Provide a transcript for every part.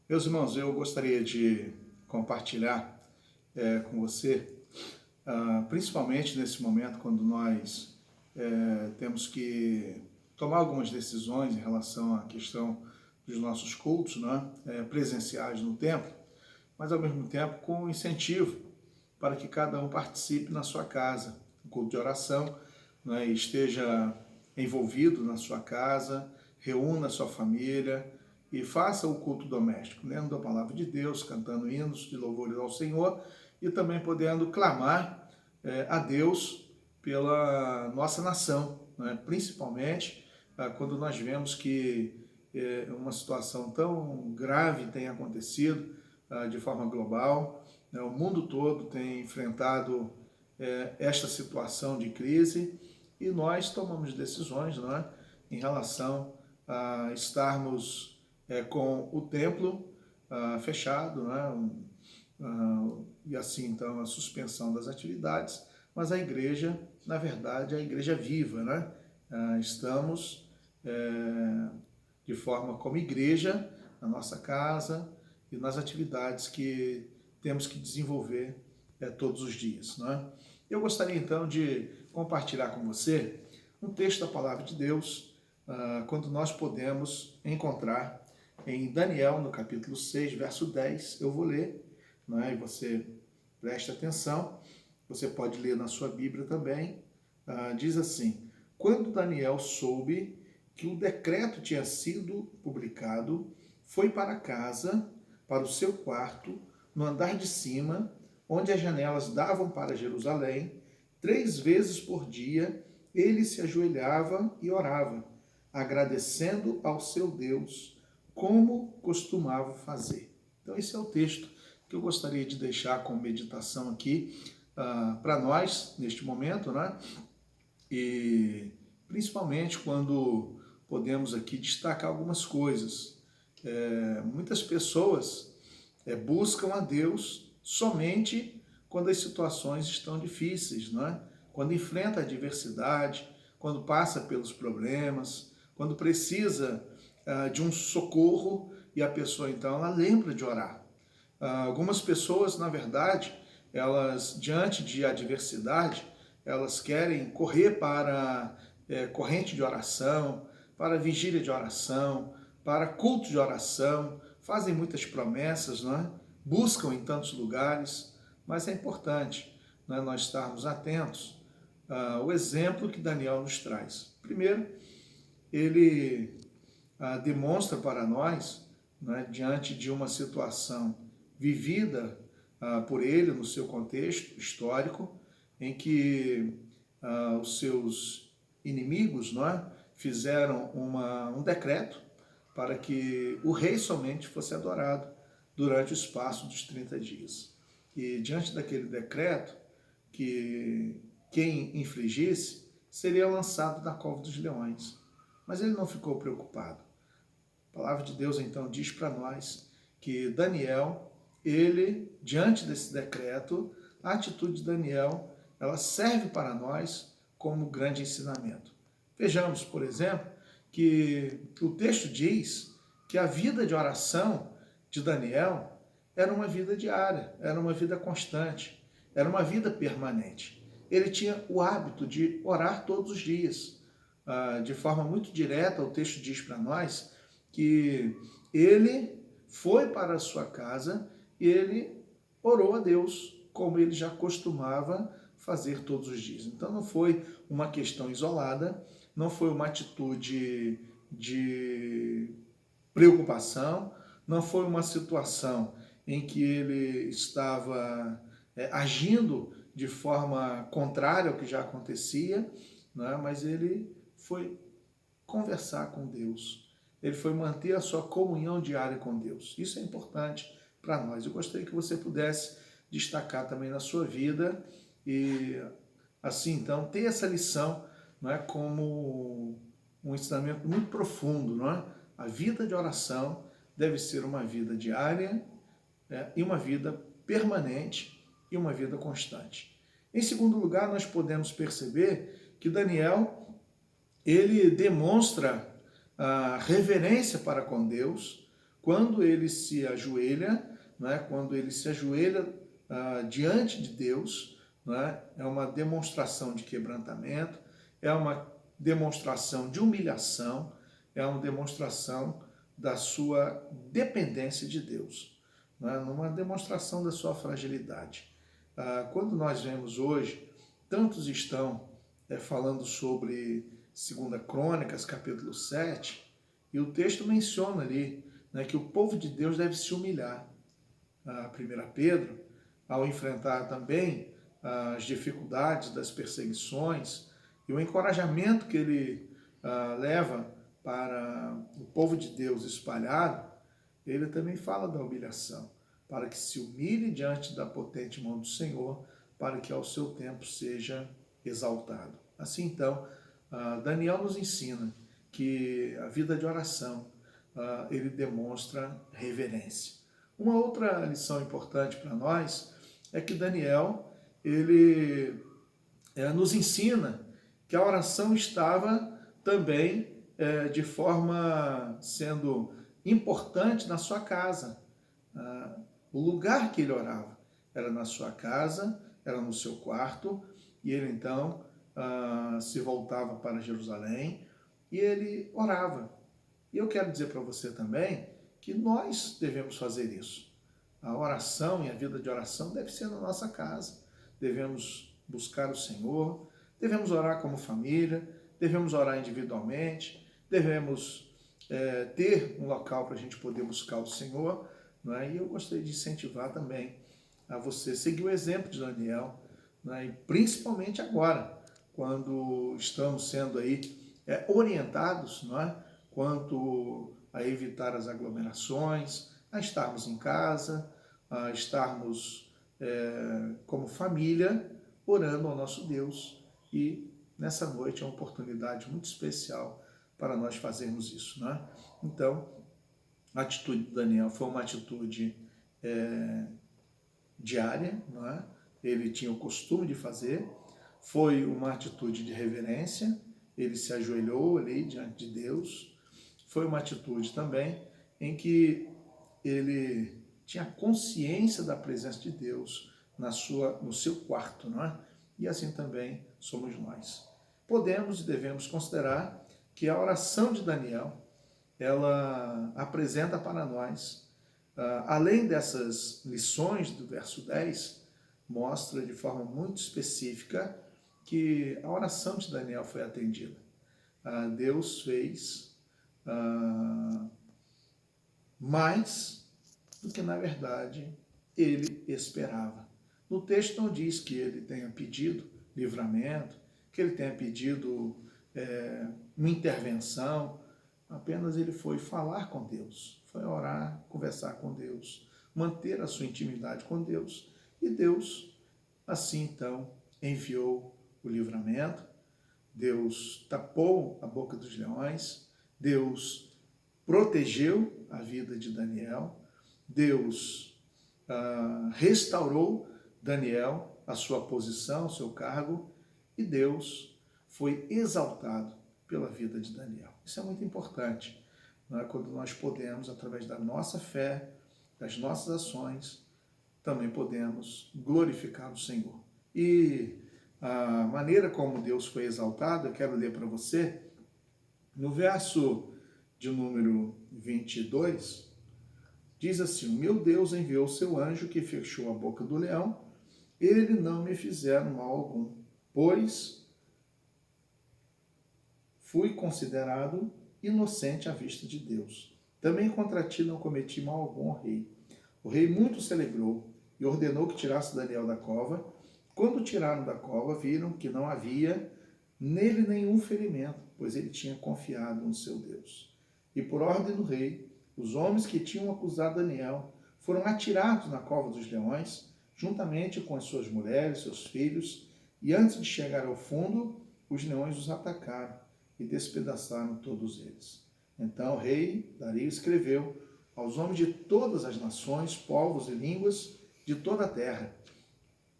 Meus irmãos, eu gostaria de compartilhar com você, principalmente nesse momento quando nós temos que tomar algumas decisões em relação à questão dos nossos cultos, né, presenciais no templo, mas ao mesmo tempo com incentivo para que cada um participe na sua casa, no culto de oração, né, e esteja envolvido na sua casa, reúna a sua família e faça o culto doméstico, lendo a palavra de Deus, cantando hinos de louvores ao Senhor e também podendo clamar a Deus pela nossa nação, né? Principalmente quando nós vemos que uma situação tão grave tem acontecido de forma global, né? O mundo todo tem enfrentado esta situação de crise e nós tomamos decisões, não é, em relação a estarmos com o templo fechado, né? E assim então a suspensão das atividades, mas a igreja, na verdade, é a igreja viva, né? Estamos de forma como igreja na nossa casa e nas atividades que temos que desenvolver todos os dias, né? Eu gostaria então de compartilhar com você um texto da palavra de Deus, quando nós podemos encontrar em Daniel, no capítulo 6, verso 10, eu vou ler, né, e você preste atenção, você pode ler na sua Bíblia também, diz assim: quando Daniel soube que o decreto tinha sido publicado, foi para casa, para o seu quarto, no andar de cima, onde as janelas davam para Jerusalém. 3 vezes por dia ele se ajoelhava e orava, agradecendo ao seu Deus, como costumava fazer. Então esse é o texto que eu gostaria de deixar como meditação aqui para nós, neste momento, né? E principalmente quando podemos aqui destacar algumas coisas. Muitas pessoas buscam a Deus somente quando as situações estão difíceis, não é? Quando enfrenta a adversidade, quando passa pelos problemas, quando precisa de um socorro e a pessoa então ela lembra de orar. Algumas pessoas, na verdade, elas diante de adversidade, elas querem correr para corrente de oração, para vigília de oração, para culto de oração, fazem muitas promessas, não é? Buscam em tantos lugares, mas é importante, né, nós estarmos atentos ao exemplo que Daniel nos traz. Primeiro, ele demonstra para nós, né, diante de uma situação vivida por ele no seu contexto histórico, em que os seus inimigos, não é, fizeram um decreto para que o rei somente fosse adorado durante o espaço dos 30 dias. E diante daquele decreto, que quem infligisse seria lançado na cova dos leões. Mas ele não ficou preocupado. A palavra de Deus então diz para nós que Daniel, ele, diante desse decreto, a atitude de Daniel, ela serve para nós como grande ensinamento. Vejamos, por exemplo, que o texto diz que a vida de oração de Daniel era uma vida diária, era uma vida constante, era uma vida permanente. Ele tinha o hábito de orar todos os dias. De forma muito direta, o texto diz para nós que ele foi para a sua casa e ele orou a Deus, como ele já costumava fazer todos os dias. Então não foi uma questão isolada, não foi uma atitude de preocupação, não foi uma situação em que ele estava agindo de forma contrária ao que já acontecia, né? Mas ele foi conversar com Deus, ele foi manter a sua comunhão diária com Deus. Isso é importante para nós. Eu gostaria que você pudesse destacar também na sua vida e assim então ter essa lição, não é, como um ensinamento muito profundo, não é? A vida de oração deve ser uma vida diária e uma vida permanente e uma vida constante. Em segundo lugar, nós podemos perceber que Daniel, ele demonstra a reverência para com Deus quando ele se ajoelha, né, quando ele se ajoelha diante de Deus, né, é uma demonstração de quebrantamento, é uma demonstração de humilhação, é uma demonstração da sua dependência de Deus, né, numa demonstração da sua fragilidade. Quando nós vemos hoje, tantos estão falando sobre 2 Crônicas, capítulo 7, e o texto menciona ali, né, que o povo de Deus deve se humilhar. 1 Pedro, ao enfrentar também as dificuldades das perseguições e o encorajamento que ele leva para o povo de Deus espalhado, ele também fala da humilhação, para que se humilhe diante da potente mão do Senhor, para que ao seu tempo seja exaltado. Assim então, Daniel nos ensina que a vida de oração, ele demonstra reverência. Uma outra lição importante para nós é que Daniel, ele nos ensina que a oração estava também de forma sendo importante na sua casa. O lugar que ele orava era na sua casa, era no seu quarto, e ele então se voltava para Jerusalém e ele orava. E eu quero dizer para você também que nós devemos fazer isso. A oração e a vida de oração deve ser na nossa casa. Devemos buscar o Senhor, devemos orar como família, devemos orar individualmente, devemos ter um local para a gente poder buscar o Senhor, não é? E eu gostaria de incentivar também a você seguir o exemplo de Daniel, não é? E principalmente agora, quando estamos sendo aí orientados, não é? Quanto a evitar as aglomerações, a estarmos em casa, a estarmos como família orando ao nosso Deus. E nessa noite é uma oportunidade muito especial para nós fazermos isso, né? Então, a atitude de Daniel foi uma atitude diária, não é? Ele tinha o costume de fazer, foi uma atitude de reverência, ele se ajoelhou ali diante de Deus, foi uma atitude também em que ele tinha consciência da presença de Deus no seu quarto, não é? E assim também somos nós. Podemos e devemos considerar que a oração de Daniel, ela apresenta para nós, além dessas lições do verso 10, mostra de forma muito específica que a oração de Daniel foi atendida. Deus fez mais do que, na verdade, ele esperava. No texto não diz que ele tenha pedido livramento, que ele tenha pedido uma intervenção, apenas ele foi falar com Deus, foi orar, conversar com Deus, manter a sua intimidade com Deus, e Deus, assim então, enviou o livramento, Deus tapou a boca dos leões, Deus protegeu a vida de Daniel, Deus restaurou Daniel a sua posição, o seu cargo, e Deus foi exaltado pela vida de Daniel. Isso é muito importante, não é? Quando nós podemos, através da nossa fé, das nossas ações, também podemos glorificar o Senhor. E a maneira como Deus foi exaltado, eu quero ler para você, no verso de número 22, diz assim: o meu Deus enviou seu anjo que fechou a boca do leão, ele não me fizeram mal algum, pois fui considerado inocente à vista de Deus. Também contra ti não cometi mal algum, ó rei. O rei muito se alegrou e ordenou que tirasse Daniel da cova. Quando tiraram da cova, viram que não havia nele nenhum ferimento, pois ele tinha confiado no seu Deus. E por ordem do rei, os homens que tinham acusado Daniel foram atirados na cova dos leões, juntamente com as suas mulheres, seus filhos, e antes de chegar ao fundo, os leões os atacaram e despedaçaram todos eles. Então o rei Dario escreveu aos homens de todas as nações, povos e línguas de toda a terra: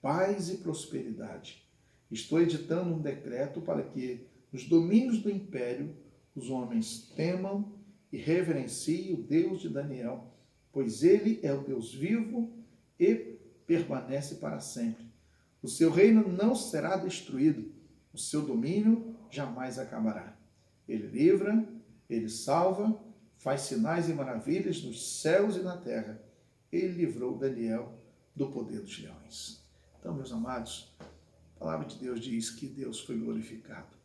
paz e prosperidade. Estou editando um decreto para que nos domínios do império os homens temam e reverencie o Deus de Daniel, pois ele é o Deus vivo e permanece para sempre. O seu reino não será destruído, o seu domínio jamais acabará. Ele livra, ele salva, faz sinais e maravilhas nos céus e na terra. Ele livrou Daniel do poder dos leões. Então, meus amados, a palavra de Deus diz que Deus foi glorificado.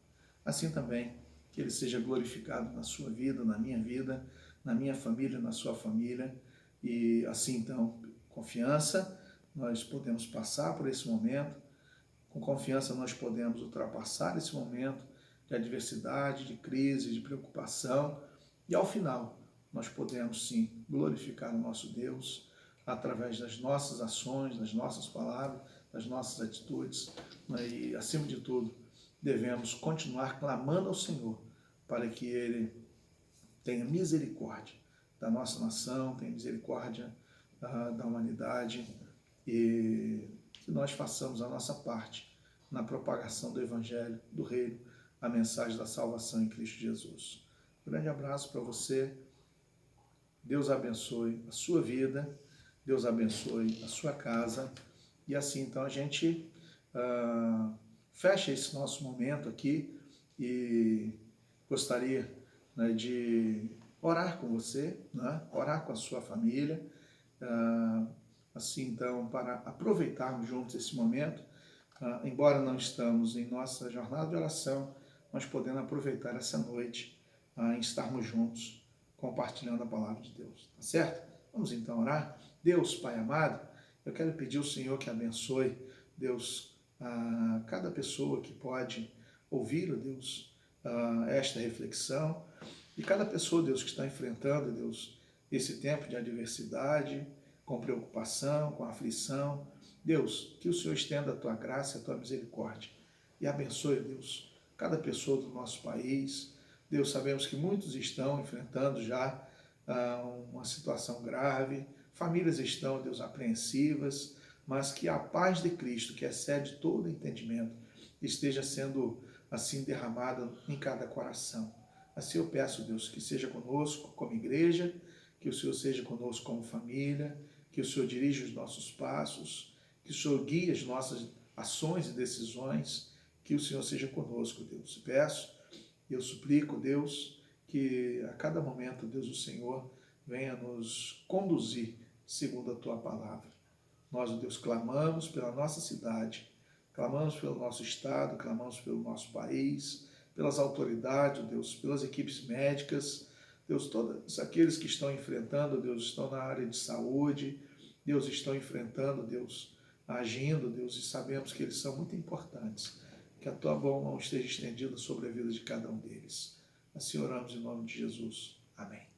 Assim também, que ele seja glorificado na sua vida, na minha família, na sua família. E assim, então, confiança, nós podemos passar por esse momento. Com confiança, nós podemos ultrapassar esse momento de adversidade, de crise, de preocupação. E ao final, nós podemos sim glorificar o nosso Deus através das nossas ações, das nossas palavras, das nossas atitudes. E, acima de tudo, devemos continuar clamando ao Senhor para que Ele tenha misericórdia da nossa nação, tenha misericórdia da humanidade e que nós façamos a nossa parte na propagação do Evangelho, do Reino, a mensagem da salvação em Cristo Jesus. Um grande abraço para você. Deus abençoe a sua vida, Deus abençoe a sua casa. E assim, então, a gente fecha esse nosso momento aqui e gostaria, né, de orar com você, né, orar com a sua família, assim, então, para aproveitarmos juntos esse momento, embora não estamos em nossa jornada de oração, nós podemos aproveitar essa noite em estarmos juntos, compartilhando a palavra de Deus, tá certo? Vamos então orar. Deus, Pai amado, eu quero pedir ao Senhor que abençoe, Deus, cada pessoa que pode ouvir, Deus, esta reflexão, e cada pessoa, Deus, que está enfrentando, Deus, esse tempo de adversidade, com preocupação, com aflição. Deus, que o Senhor estenda a tua graça e a tua misericórdia e abençoe, Deus, cada pessoa do nosso país. Deus, sabemos que muitos estão enfrentando já uma situação grave, famílias estão, Deus, apreensivas, mas que a paz de Cristo, que excede todo entendimento, esteja sendo assim derramada em cada coração. Assim eu peço, Deus, que seja conosco como igreja, que o Senhor seja conosco como família, que o Senhor dirija os nossos passos, que o Senhor guie as nossas ações e decisões, que o Senhor seja conosco, Deus. Peço, eu suplico, Deus, que a cada momento, Deus, o Senhor venha nos conduzir segundo a Tua palavra. Nós, Deus, clamamos pela nossa cidade, clamamos pelo nosso estado, clamamos pelo nosso país, pelas autoridades, Deus, pelas equipes médicas, Deus, todos aqueles que estão enfrentando, Deus, estão na área de saúde, Deus, estão enfrentando, Deus, agindo, Deus, e sabemos que eles são muito importantes. Que a Tua boa mão esteja estendida sobre a vida de cada um deles. Assim oramos em nome de Jesus. Amém.